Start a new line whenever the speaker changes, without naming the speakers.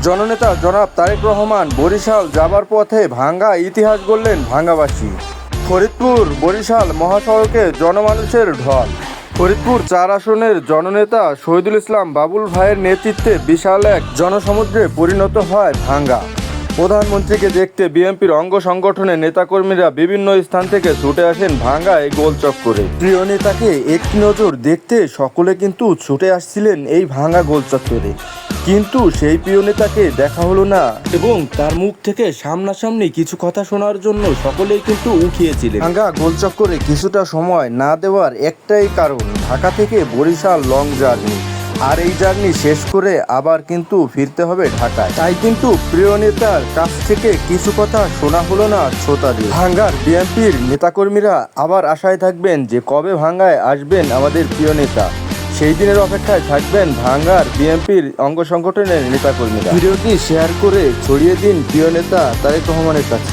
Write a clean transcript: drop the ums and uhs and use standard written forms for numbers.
জননেতা জনাব তারেক রহমান বরিশাল যাবার পথে ভাঙ্গা ইতিহাস গড়লেন ভাঙ্গাবাসী। ফরিদপুর বরিশাল মহাসড়কে জনমানুষের ঢল। ফরিদপুর 4 আসনের জননেতা শহীদুল ইসলাম বাবুল ভাইয়ের নেতৃত্বে বিশাল এক জনসমুদ্রে পরিণত হয় ভাঙ্গা। প্রধানমন্ত্রীকে দেখতে বিএনপির অঙ্গ সংগঠনের নেতাকর্মীরা বিভিন্ন স্থান থেকে ছুটে আসেন ভাঙ্গায় গোল চক্করে। প্রিয় নেতাকে একটি নজর দেখতে সকলে কিন্তু ছুটে আসছিলেন এই ভাঙ্গা গোল চত্বরে, কিন্তু সেই প্রিয় নেতাকে দেখা হলো না এবং তার মুখ থেকে সামনাসামনি কিছু কথা শোনার জন্য সকলেই কিন্তু উঠিয়েছিলেন। ভাঙ্গা গোল চক্করে কিছুটা সময় না দেওয়ার একটাই কারণ, ঢাকা থেকে বরিশাল লং জার্নি, আর এই জার্নি শেষ করে আবার কিন্তু ফিরতে হবে ঢাকায়। তাই কিন্তু প্রিয় নেতার কাছ থেকে কিছু কথা শোনা হলো না শ্রোতাদের। ভাঙ্গার বিএনপির নেতাকর্মীরা আবার আশায় থাকবেন যে কবে ভাঙ্গায় আসবেন আমাদের প্রিয় নেতা। সেই দিনের অপেক্ষায় থাকবেন ভাঙ্গার বিএনপির অঙ্গ সংগঠনের নেতাকর্মীরা। ভিডিওটি শেয়ার করে ছড়িয়ে দিন প্রিয় নেতা তারেক রহমানের কাছে।